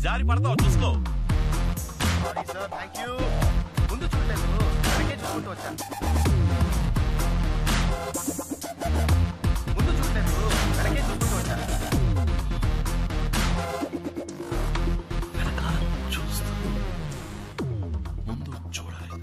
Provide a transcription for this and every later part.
జారి పడతావు చూసుకో. Sorry sir, thank you. ముందు చూడలేదు, వెనకే చూసుకుంటూ వచ్చాను. ముందు చూడలేదు, వెనకే చూసుకుంటూ వచ్చాను. చూస్తా, ముందు చూడాలి.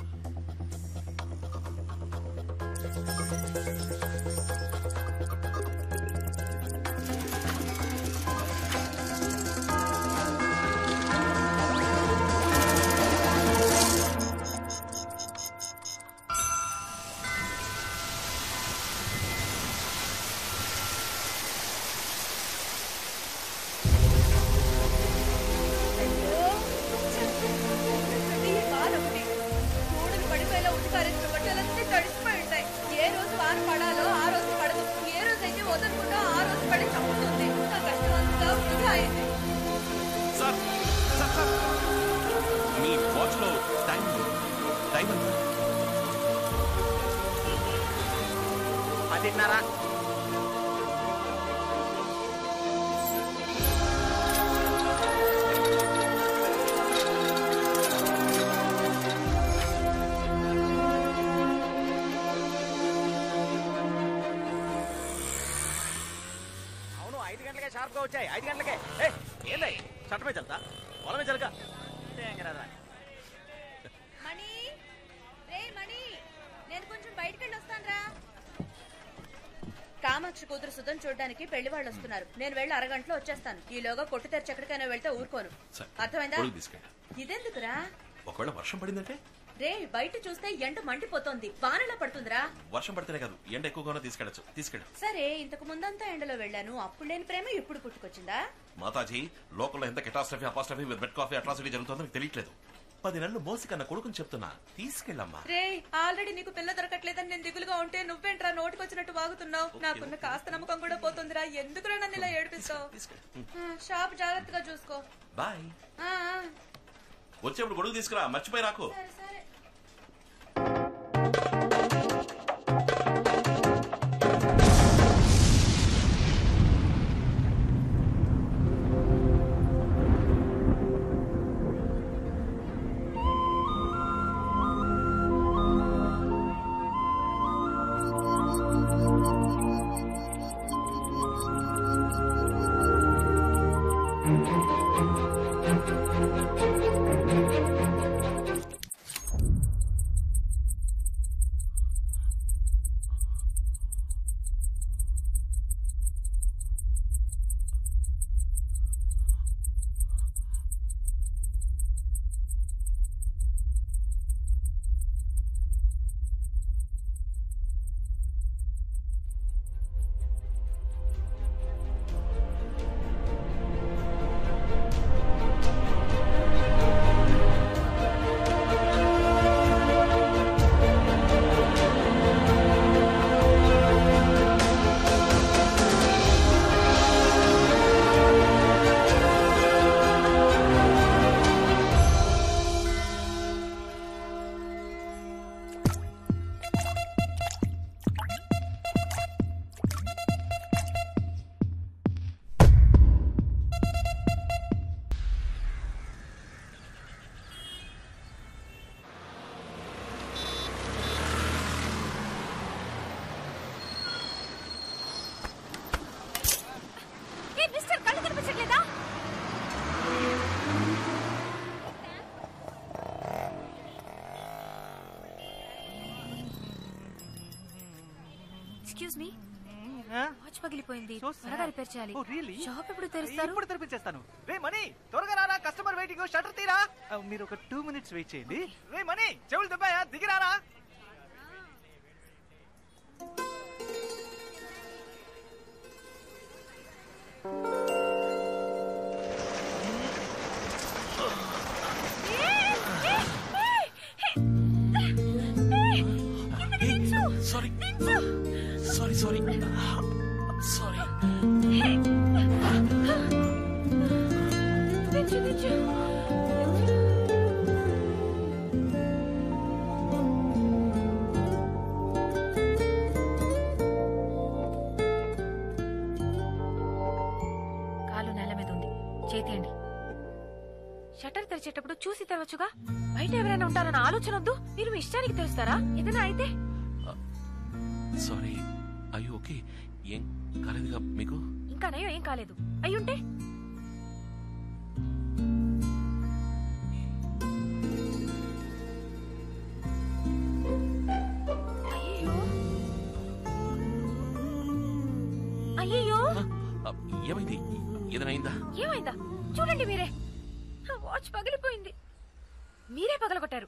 మీ వాచ్ లో టైం ఎంత? 10:30. అవును, 5 గంటలకే షార్ప్ గా వచ్చాయి. 5 గంటలకే. ఏందై చట్టమే చల్తా, పొలమే చలక. మణి, రే మణి, నేను కొంచెం బయటికి వెళ్ళి వస్తానురా. కామాక్షి కూతురు సుధం చూడడానికి పెళ్లి వాళ్ళు వస్తున్నారు. నేను వెళ్ళి అరగంటలో వచ్చేస్తాను. ఈలోగా కొట్టు తెరిచి ఎక్కడికైనా వెళ్తే ఊరుకోను. అర్థమైందా? ఇదెందుకురా? ఒకవేళ వర్షం పడిందంటే? రే, బయట చూస్తే ఎండ మండిపోతోంది. వానలా పడుతుందిరా. వర్షం పడితేనే కాదు, ఎండ ఎక్కువగానే తీసుకెళ్ళ. సరే, ఇంతకు ముందంతా ఎండలో వెళ్ళాను. అప్పుడు లేని ప్రేమ ఇప్పుడు పుట్టుకొచ్చిందా? మాతాజీ, లోకల్లో ఎంత catastrophe apostrophe with bed coffee atrocity జరుగుతుందో మీకు తెలియట్లేదు. 10 నెలలు మోసి కన్నా కొడుకుని చెప్తున్నా, తీసుకెళ్ళమ్మా. రే, ఆల్రెడీ నీకు పిల్ల దొరకట్లేదని నేను దిగులుగా ఉంటే నువ్వేంట్రా నోటికొచ్చినట్టు వాగుతున్నావు? నాకున్న కాస్త నమ్మకం కూడా పోతుందిరా. ఎందుకురా నన్ను ఇలా ఏడిపిస్తావు? షాప్ జాగ్రత్తగా చూసుకో. బాయ్. వచ్చేప్పుడు గొడుగు తీసుకురా, మర్చిపోయి రాకు. సరే. ఎక్స్క్యూజ్ మీ, వాచ్ పగిలిపోయింది, త్వరగా రిపేర్ చేయాలి. షాప్ ఎప్పుడు తెరుస్తారు? ఇప్పుడు తెరిపించేస్తాను. రే మనీ, త్వరగా రారా, కస్టమర్ వెయిటింగ్, షట్టర్ తీరా. మీరు ఒక 2 minutes వెయిట్ చేయండి. రే మనీ, చెవులు దుబ్బాయా, దిగిరారా. కాలు నేల మీద ఉంది, చేతియండి. షట్టర్ తెరిచేటప్పుడు చూసి తెరవచ్చుగా. బయట ఎవరైనా ఉంటారన్న ఆలోచన వద్దు. మీరు మీ ఇష్టానికి తెరుస్తారా? ఏదైనా అయితే? సారీ, అయ్యో ఓకే. ఏం కాలేదుగా మీకు? ఇంకా నయం, ఏం కాలేదు. అయ్యుంటే అయ్యో. ఏమైంది? ఏదైనా అయిందా? ఏమైందా చూడండి మీరే. వాచ్ పగిలిపోయింది. మీరే పగలగొట్టారు.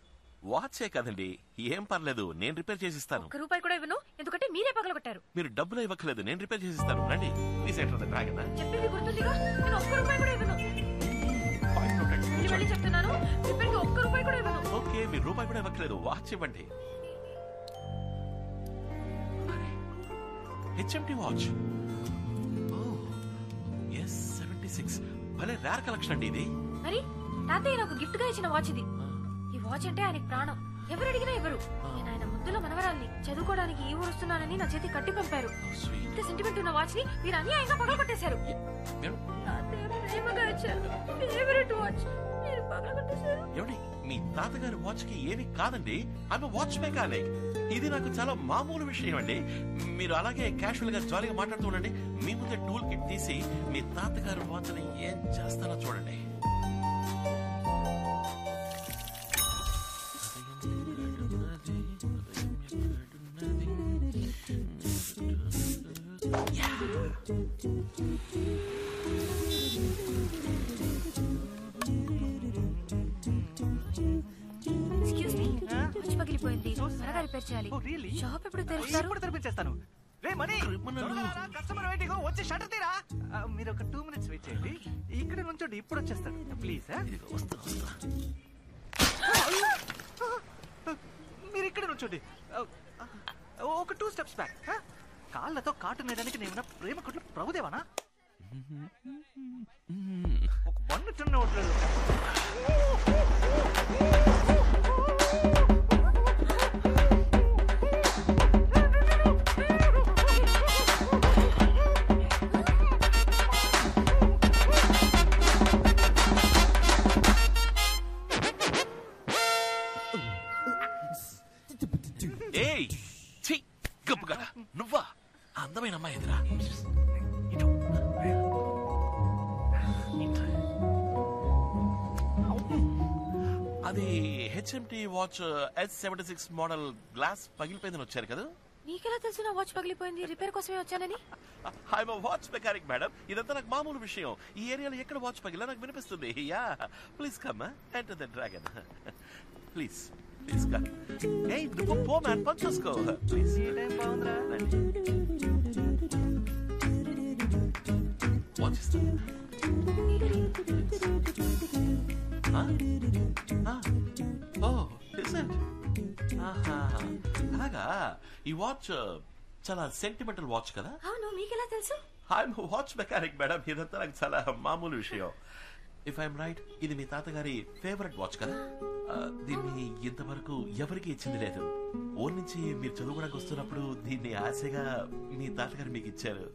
వాచే కదండి, ఏం పర్లేదు, నేను రిపేర్ చేసిస్తాను. ₹1 కూడా ఇవ్వను, ఎందుకంటే మీరే పగలగొట్టారు. మీరు డబ్బులు ఇవ్వట్లేదు, నేను రిపేర్ చేసిస్తాను. రండి ప్లీజ్. డ్రాగన్ చెప్పింది గుర్తుందిగా, నేను ₹1 కూడా ఇవ్వను. మళ్ళీ చెప్తున్నాను, రిపేర్కి ₹1 కూడా ఇవ్వను. ఓకే, మీరు రూపాయి కూడా ఇవ్వట్లేదు, వాచ్ ఇవ్వండి. HMT watch. S76 భలే రేర్ కలెక్షన్ అండి ఇది. మరి తాతయ్య నాకు గిఫ్ట్ గా ఇచ్చిన వాచ్ ఇది. ఈ వాచ్ అంటే ఆయనకి ప్రాణం. ఎవరు అడిగినా ఇవ్వరు. నేను ఆయన ముద్దుల మనవరాల్ని. చదువుకోవడానికి ఈ ఊరు వస్తున్నానని నా చేతి కట్టి పంపారు. ఇంత సెంటిమెంట్ ఉన్న వాచ్ ని మీరు అన్యాయంగా పగలగొట్టేశారు. తాతయ్య ప్రేమగా ఇచ్చారు ఫేవరెట్ వాచ్, మీరు పగలగొట్టేశారు. ఏమండి, మీ తాతగారి వాచ్ కి ఏమి కాదండి, ఆమె వాచ్ మెకానిక్. ఇది నాకు చాలా మామూలు విషయం అండి. మీరు అలాగే క్యాషువల్ గా జాలీగా మాట్లాడుతూ ఉండండి. మీ ముందే టూల్ కిట్ తీసి మీ తాతగారి వాచ్ ని ఏం చేస్తానో చూడండి. ఎక్స్క్యూజ్ మీ, వాచ్ పగిలిపోయింది, త్వరగా రిపేర్ చేయాలి. షాప్ ఎప్పుడు తెరుస్తారు? ఇప్పుడు తెరిపించేస్తాను. రే మనీ, కస్టమర్ వెయిటింగ్, వచ్చి షట్టర్ తీరా. మీరు ఒక 2 minutes వెయిట్ చేయండి. ఇక్కడ నుంచోండి, ఇప్పుడు వచ్చేస్తాను ప్లీజ్. మీరు ఇక్కడ నుంచోండి. ఒక 2 steps బ్యాక్. కాళ్ళతో కాటు నేయడానికి నేను ప్రేమ కొట్ల ప్రభుదేవానా? ఒక బండి చిన్న ఓట్లేదు. ఏయ్ ఛీ, గబ్బుగా నువ్వా? అందమైన అమ్మాయి ఎదురా. అది HMT watch S76 model. Glass పగిలిపోయిందని వచ్చారు కదా? నీకెలా తెలుసు నా వాచ్ పగిలిపోయింది? రిపేర్ కోసమే వచ్చానని. I'm watch mechanic madam. ఇదంతా నాకు మామూలు విషయం. ఈ ఏరియాలో ఎక్కడ వాచ్ పగిలా నాకు వినిపిస్తుంది. Yeah please come enter the dragon. Please please come. ఏయ్ నువ్వు పో మ్యాన్, పని చూసుకో ప్లీజ్. వాచ్ ఇస్తాను. అలాగా, ఈ వాచ్ చాలా సెంటిమెంటల్ వాచ్ కదా? అవును, మీకెలా తెలుసు? I'm watch mechanic madam. ఇదంతా నాకు చాలా మామూలు విషయం. ఇఫ్ ఐఎమ్ రైట్, ఇది మీ తాతగారి ఫేవరెట్ వాచ్ కదా? దీన్ని ఇంతవరకు ఎవరికి ఇచ్చింది లేదు. ఊరి నుంచి మీరు చదువుకోవడానికి వస్తున్నప్పుడు దీన్ని ఆశగా మీ తాతగారు మీకు ఇచ్చారు.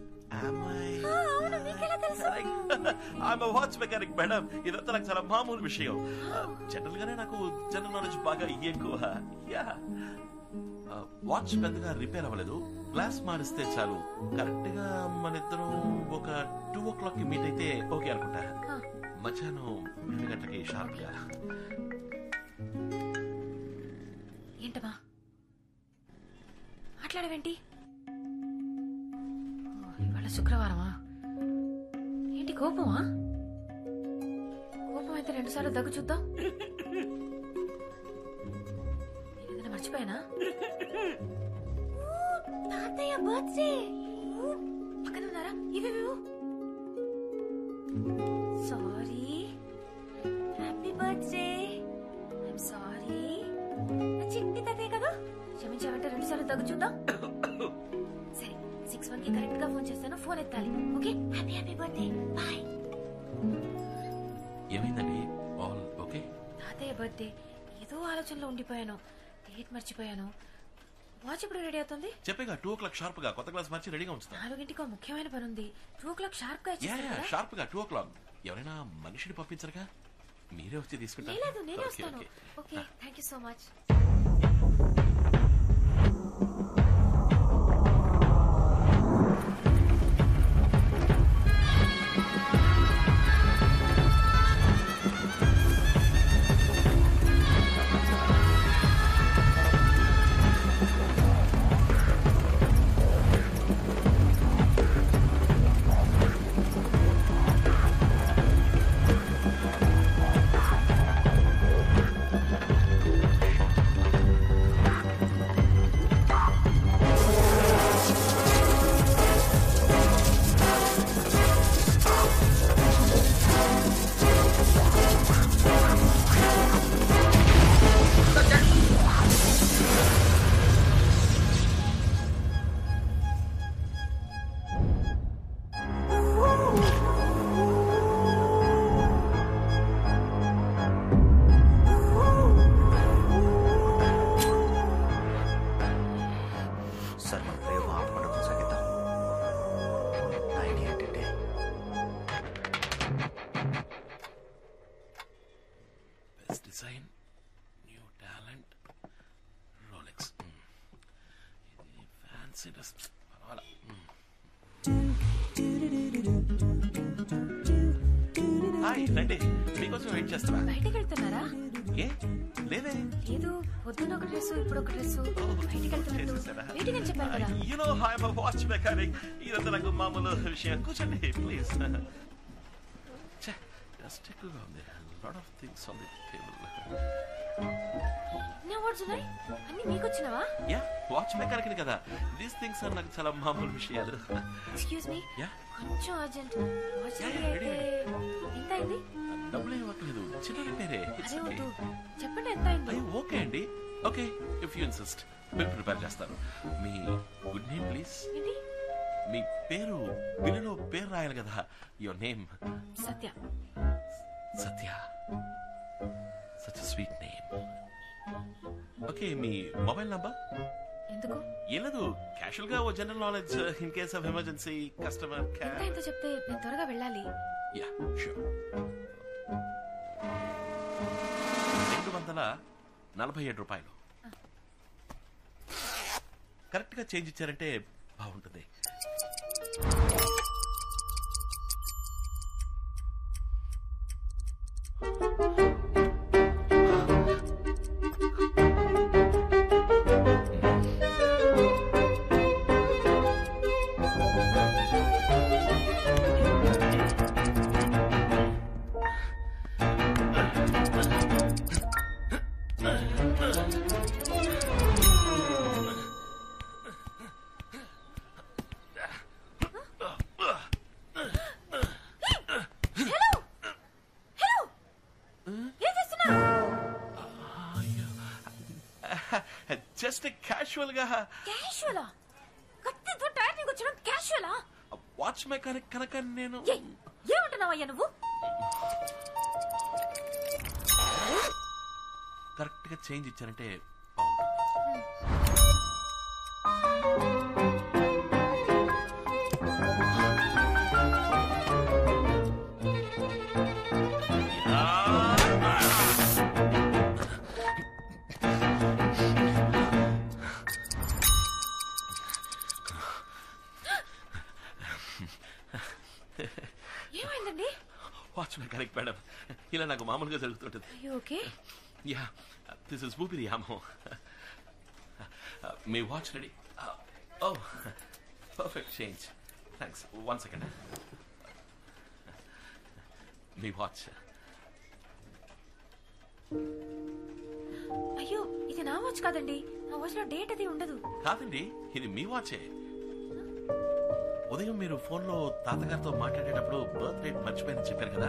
Watch mechanic madam. ఇదంతా నాకు చాలా మామూలు విషయం. జనరల్ గానే నాకు జనరల్ నాలెడ్జ్ బాగా ఎక్కువ. వాచ్ పెద్దగా రిపేర్ అవ్వలేదు, గ్లాస్ మారిస్తే చాలు. కరెక్ట్ గా మన ఇద్దరం ఒక 2 o'clock కి మీట్ అయితే ఓకే అనుకుంటా. మధ్యాహ్నం 2 గంటలకి షార్ప్ గా. ఏంటమ్మా మాట్లాడవేంటి? ఇవాళ శుక్రవారమా? ఏంటి కోపమా? కోపం అయితే 2 సార్లు దగ్గు చూద్దాం. ఏదైనా మర్చిపోయానా? తాతయ్య బర్త్డే పక్కన ఉన్నారా? ఇవేవేవో. Sorry, happy birthday. I'm sorry. చిట్టి తాతయ్య కదా, క్షమించామంటే 2 సార్లు దగ్గు చూద్దాం. సరే, 6:1 కి కరెక్ట్ గా ఫోన్ చేస్తాను, ఫోన్ ఎత్తాలి. Okay, happy happy birthday, bye. ఏమైందండి? All okay? తాతయ్య బర్త్డే, ఏదో ఆలోచనలో ఉండిపోయాను, డేట్ మర్చిపోయాను. వాచ్ ఎప్పుడు రెడీ అవుతుంది? చెప్పేగా 2 o'clock షార్ప్ గా కొత్త గ్లాస్ మార్చి రెడీగా ఉంచుతా. 4 ముఖ్యమైన పని ఉంది. 2 o'clock షార్ప్ గా షార్ప్ గా 2 o'clock. ఎవరైనా మనిషిని పంపించరుగా? మీరే వచ్చి తీసుకుంటారు. లేదు నేనే వస్తాను. Okay thank you so much. Design, new talent, Rolex. ఇది ఫ్యాన్సీ డ్రెస్. హాయ్ రండి, మీకోసం వెయిట్ చేస్తున్నా. బయటకు వెళ్తున్నారా? ఏ లేదే. లేదు, పొద్దున ఒక డ్రెస్, ఇప్పుడు ఒక డ్రెస్. బయటకు వెళ్తున్నారు. వెయిటింగ్ అని చెప్పారు కదా. You know I am a watch mechanic. ఇదంతా నాకు మామూలు విషయం. కూర్చోండి ప్లీజ్. జస్ట్ ఎక్కువగా ఉంది. Lot of things on the table. నా వాట్స్ ఉన్నాయి అన్ని మీకు వచ్చినవా? యా, వాచ్ మెకానిక్ కదా. దీస్ థింగ్స్ ఆర్ నాకు చాలా మామూలు విషయాలు. ఎక్స్క్యూజ్ మీ, యా కొంచెం అర్జెంట్. వాచ్ అయితే ఎంత అయింది? డబ్బులు ఇవ్వట్లేదు, చిన్న రిపేరే. అదే వద్దు, చెప్పండి ఎంత అయింది. ఓకే అండి, okay if you insist bill prepare చేస్తాను. మీ గుడ్ నేమ్ ప్లీజ్. ఏంటి? మీ పేరు బిల్లులో పేరు రాయాలి కదా. Your name? Satya. Satya, such sweet name. Okay, మీ మొబైల్ నంబర్? ఎందుకు? ఏం లేదు, క్యాషువల్ గా ఓ general knowledge in case of emergency customer care. ఎంత చెప్తే నేను త్వరగా వెళ్ళాలి. Yeah sure. 247 రూపాయలు. కరెక్ట్ గా చేంజ్ ఇచ్చారంటే బాగుంటుంది. జస్ట్ క్యాషువల్ గా. క్యాషువలా? కత్తితో టైర్నింగ్ వచ్చడం క్యాషువలా? వాచ్ మెకానిక్ కనుక నేను. ఏమంటున్నావయ్యా నువ్వు? కరెక్ట్ గా చేంజ్ ఇచ్చారంటే బాగుంటుంది. ఏమైందండి? వాచ్ మెకానిక్ మేడం, ఇలా నాకు మామూలుగా జరుగుతుంటది. ఓకే. యా, దిస్ ఇస్ ఊపిరి యామో. మీ వాచ్ రెడీ? ఓ పర్ఫెక్ట్ చేంజ్, థ్యాంక్స్. 1 సెకండ్. మీ వాచ్. అయ్యో, ఇది నా వాచ్ కాదండి. నా వాచ్ లో డేట్ అది ఉండదు. కాదండి, ఇది మీ వాచే. ఉదయం మీరు ఫోన్ లో తాతగారితో మాట్లాడేటప్పుడు బర్త్ డేట్ మర్చిపోయిందని చెప్పారు కదా,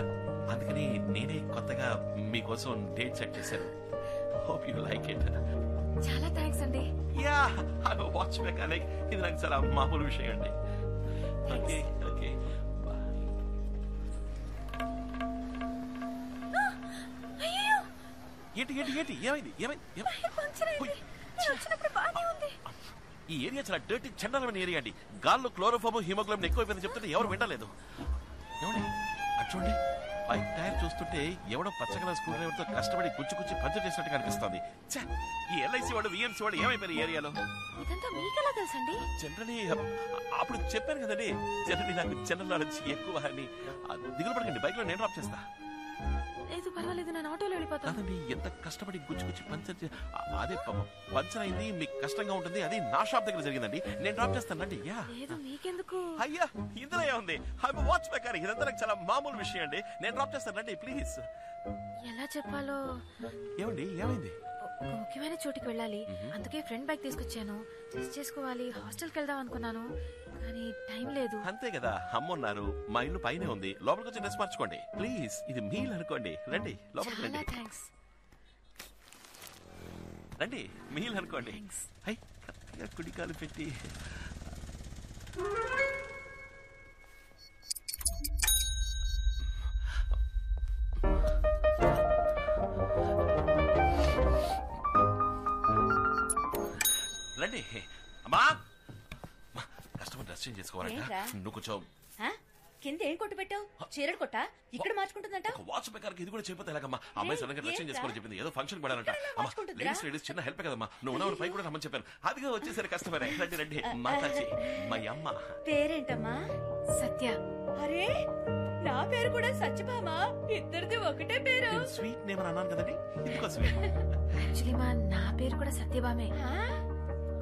అందుకని నేనే కొత్తగా మీకోసం డేట్ సెట్ చేశాను. Hope you like it. చాలా థ్యాంక్స్ అండి. Yeah, I'm a watch mechanic. ఇది నాకు చాలా మామూలు విషయం అండి. Okay okay bye. అయ్యో, ఏంటి ఏంటి ఏంటి ఏమైంది ఏమైంది? పంక్చర్ అయింది. నేను వచ్చినప్పుడు బాగానే ఉంది. ఈ ఏరియా చాలా డర్టీ చండాలమైన ఏరియా అండి. గాల్లో క్లోరోఫామ్ హిమోగ్లోబిన్ ఎక్కువైపోయిందని చెప్తుంటే ఎవరు వినలేదు. ఏమండి అటు చూడండి, బైక్ టైర్ చూస్తుంటే ఎవడో పచ్చగల స్క్రూ డ్రైవర్ తో కష్టపడి గుచ్చి పంచర్ చేసినట్టు కనిపిస్తుంది. ఈ ఎల్ఐసి వాడు విఎంసీ వాడు ఏమైపోయారు ఈ ఏరియాలో? ఇదంతా మీకెలా తెలుసండి? జనరలీ అప్పుడు చెప్పాను కదండి, జనరలీ నాకు జనరల్ నాలెడ్జ్ ఎక్కువ అని. దిగులు పడకండి, బైక్ లో నేను డ్రాప్ చేస్తా. లేదు పర్వాలేదు, నేను ఆటోలో వెళ్ళిపోతాను. కాదండి, ఎంత కష్టపడి గుచ్చి పంచర్ అదే పంచర్ అయింది, మీకు కష్టంగా ఉంటుంది. అది నా షాప్ దగ్గర జరిగిందండి, నేను డ్రాప్ చేస్తానండి. లేదు మీకెందుకు? అయ్యా ఇందులో ఏముంది, వాచ్ మెకానిక్, ఇదంతా నాకు చాలా మామూలు విషయం అండి. నేను డ్రాప్ చేస్తానండి ప్లీజ్. ఎలా చెప్పాలో. ఏమండి ఏమైంది? ఒక ముఖ్యమైన చోటుకి వెళ్ళాలి, అందుకే ఫ్రెండ్ బైక్ తీసుకొచ్చాను. టెస్ట్ చేసుకోవాలి, హాస్టల్కి వెళ్దాం అనుకున్నాను, కానీ టైం లేదు. అంతే కదా, అమ్మున్నారు, మా ఇల్లు పైనే ఉంది, లోపలికి వచ్చి డ్రెస్ మార్చుకోండి ప్లీజ్. ఇది మీల్ అనుకోండి, రండి లోపలికి రండి. థ్యాంక్స్. రండి మీల్ అనుకోండి. హై కరెక్ట్గా కుడికాలు పెట్టి రండి. అమ్మా కస్టమర్ డ్రెస్ చేంజ్ చేసుకోవాలంట, నువ్వు కొంచెం. కింద ఏం కొట్టు పెట్టావు? చీరడు కొట్ట ఇక్కడ మార్చుకుంటుందంట. వాచ్ మెకానిక్ ఇది కూడా చెప్పితే ఎలాగమ్మా? అమ్మాయి సడన్గా డ్రెస్ చేంజ్ చేసుకోవాలని చెప్పింది, ఏదో ఫంక్షన్ పడాలంట. లేడీస్ చిన్న హెల్ప్ కదమ్మా, నువ్వు ఉన్న పై కూడా రమ్మని చెప్పాను. అదిగా వచ్చేసరి కస్టమర్. రండి రండి, మాతాజీ మా అమ్మ. పేరేంటమ్మా? సత్య. అరే నా పేరు కూడా సత్యభామ, ఇద్దరిది ఒకటే పేరు. స్వీట్ నేమ్ అన్నాను కదండి, ఎందుకో స్వీట్. యాక్చువల్లీ నా పేరు కూడా సత్యభామే.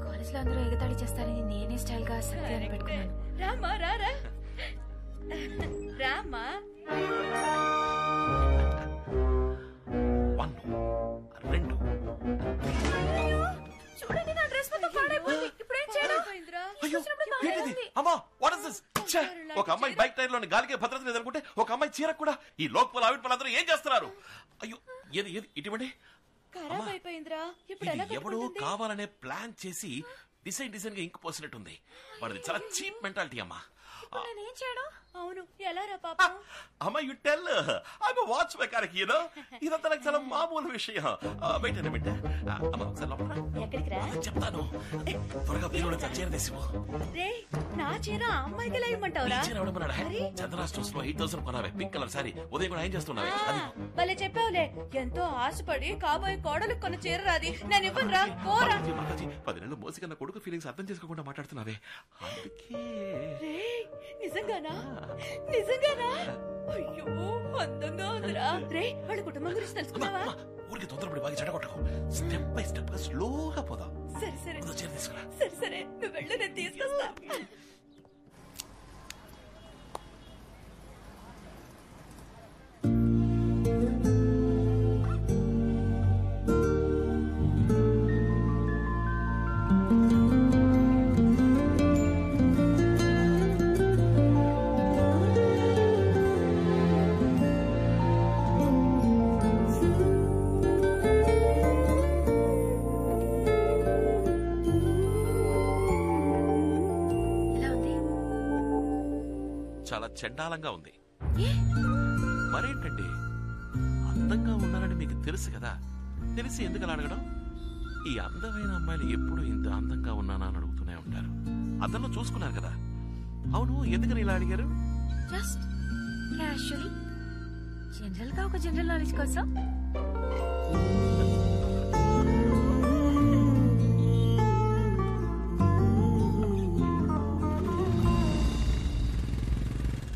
కాలేజ్ లో అందరూ ఎగతాళి చేస్తారని నేనే స్టైల్ గా సత్య అని పెట్టుకున్నాను. రామా రారా రామా. 1 2 చూడండి, నా డ్రెస్ మొత్తం పాడైపోయింది. ఇప్పుడు ఏం చేయడం? అయ్యో ఏంటిది అమ్మా, వాట్ ఇస్ దిస్? ఒక అమ్మాయి బైక్ టైర్ లోని గాలికే భద్రత లేదనుకుంటే ఒక అమ్మాయి చీర కూడా ఈ లోపల ఆవిడ పిల్లలందరూ ఏం చేస్తున్నారు? అయ్యో ఏది ఏది ఇటువంటి ఖరాబ్ అయిపోయిందిరా. ఇప్పుడు ఎలా ఎవడో కావాలనే ప్లాన్ చేసి డిజైన్ గా ఇంకు పోసినట్టుంది. వాడిది చాలా చీప్ మెంటాలిటీ అమ్మా. నేనేం చేయడం? అవును ఎలా రా పాపం? అమ్మా you tell, I'm watch mechanic, you know. ఇదంతా నాకు చాలా మామూలు విషయం. వెయిట్ అన్న బిడ్డ, అమ్మా ఒకసారి లోపల ఎక్కడికి రా చెప్తాను. త్వరగా బీరులో చీర తీసిపో. రే నా చీర ఆ అమ్మాయికి ఎలా ఇమ్మంటావురా? చీర ఎవడమన్నాడా? చంద్రా స్టోర్స్ లో 8000 కొనావే, పింక్ కలర్ సారీ. ఉదయం కూడా ఏం చేస్తున్నావే? భలే చెప్పావులే, ఎంతో ఆశపడి కాబోయే కోడలు కొన్న చీర రాది, నేను ఇవ్వను రా, పోరా. 10 నెలలు మోసి కన్నా కొడుకు ఫీలింగ్స్ అర్థం చేసుకోకుండా మాట్లాడుతున్నావే, అందుకే. నిజంగానా? నిజంగానా? అయ్యో అందంగా ఉందిరా. రే వాళ్ళ కుటుంబం గురించి తెలుసుకున్నావా? ఊరికి తొందరపడి బాగా చెడగొట్టకు, స్టెప్ బై స్టెప్ గా స్లోగా పోదాం. సరే సరే చీర తీసుకురా. సరే సరే నువ్వు వెళ్ళు, నేను తీసుకొస్తా. చాలా చండాలంగా ఉంది. మరేంటండి, అందంగా ఉన్నారని మీకు తెలుసు కదా, తెలిసి ఎందుకు అలా అడగడం? ఈ అందమైన అమ్మాయిలు ఎప్పుడు ఇంత అందంగా ఉన్నానా అని అడుగుతూనే ఉంటారు. అద్దంలో చూసుకున్నారు కదా. అవును, ఎందుకని ఇలా అడిగారు? జస్ట్ క్యాషువల్లీ, జనరల్ గా ఒక జనరల్ నాలెడ్జ్ కోసం.